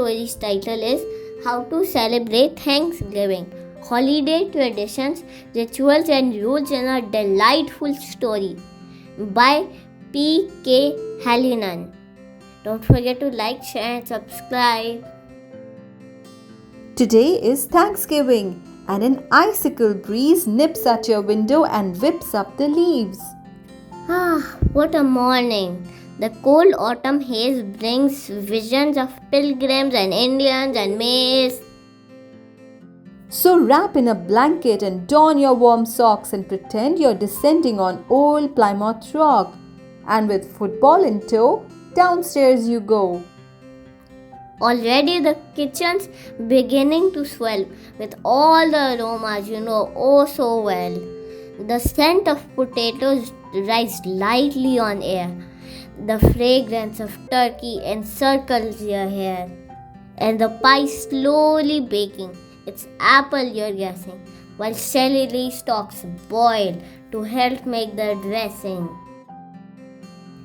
story's title is How to Celebrate Thanksgiving. Holiday Traditions, Rituals and Rules in a Delightful Story by P.K.Hallinan. Don't forget to like, share and subscribe. Today is Thanksgiving and an icicle breeze nips at your window and whips up the leaves. What a morning! The cold autumn haze brings visions of pilgrims and Indians and maize. So wrap in a blanket and don your warm socks and pretend you're descending on old Plymouth Rock. And with football in tow, downstairs you go. Already the kitchen's beginning to swell with all the aromas you know oh so well. The scent of potatoes rises lightly on air. The fragrance of turkey encircles your hair. And the pie slowly baking, it's apple you're guessing, while celery stalks boil to help make the dressing.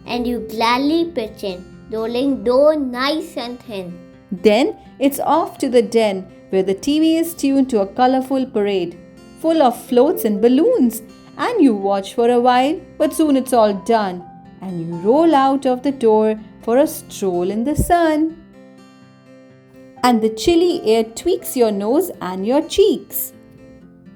And you gladly pitch in, rolling dough nice and thin. Then it's off to the den where the TV is tuned to a colorful parade, full of floats and balloons. And you watch for a while, but soon it's all done. And you roll out of the door for a stroll in the sun. And the chilly air tweaks your nose and your cheeks.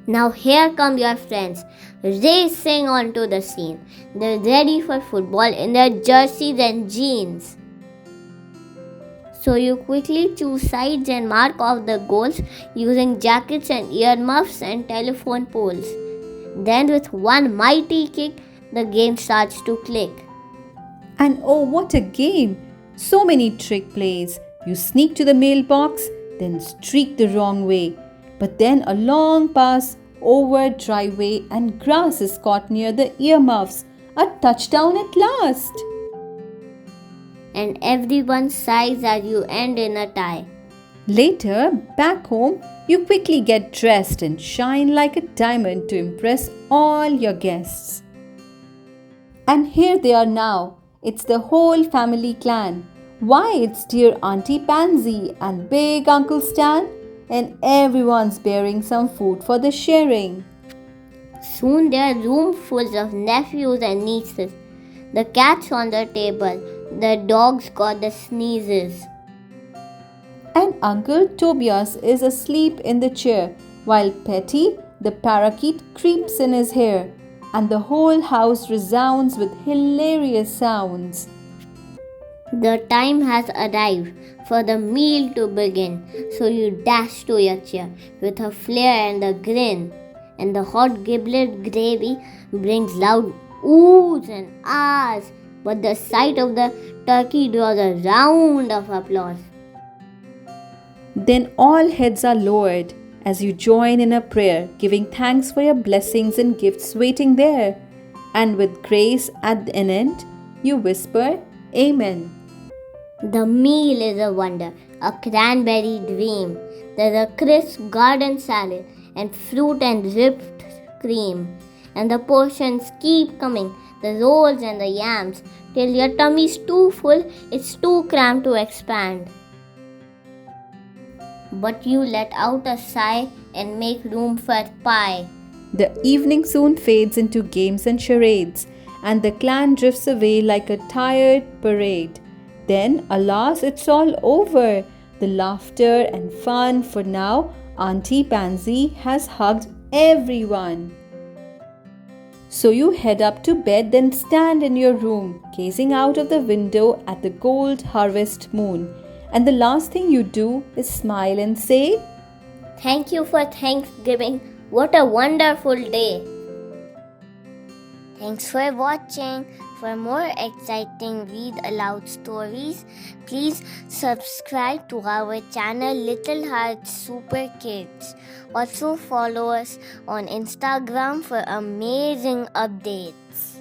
Now here come your friends, racing onto the scene. They're ready for football in their jerseys and jeans. So you quickly choose sides and mark off the goals using jackets and earmuffs and telephone poles. Then with one mighty kick, the game starts to click. And oh, what a game! So many trick plays. You sneak to the mailbox, then streak the wrong way. But then a long pass over driveway and grass is caught near the earmuffs. A touchdown at last! And everyone sighs as you end in a tie. Later, back home, you quickly get dressed and shine like a diamond to impress all your guests. And here they are now. It's the whole family clan. Why, it's dear Auntie Pansy and big Uncle Stan, and everyone's bearing some food for the sharing. Soon there are roomfuls of nephews and nieces. The cat's on the table. The dog's got the sneezes. And Uncle Tobias is asleep in the chair, while Petty, the parakeet, creeps in his hair, and the whole house resounds with hilarious sounds. The time has arrived for the meal to begin, so you dash to your chair with a flair and a grin, and the hot giblet gravy brings loud oohs and ahs, but the sight of the turkey draws a round of applause. Then all heads are lowered as you join in a prayer, giving thanks for your blessings and gifts waiting there. And with grace at the end, you whisper, Amen. The meal is a wonder, a cranberry dream. There's a crisp garden salad and fruit and whipped cream. And the portions keep coming, the rolls and the yams, till your tummy's too full, it's too cramped to expand. But you let out a sigh and make room for pie. The evening soon fades into games and charades, and the clan drifts away like a tired parade. Then, alas, it's all over. The laughter and fun, for now, Auntie Pansy has hugged everyone. So you head up to bed, then stand in your room, gazing out of the window at the gold harvest moon. And the last thing you do is smile and say, Thank you for Thanksgiving. What a wonderful day. Thanks for watching. For more exciting read aloud stories, please subscribe to our channel Little Hearts Super Kids. Also follow us on Instagram for amazing updates.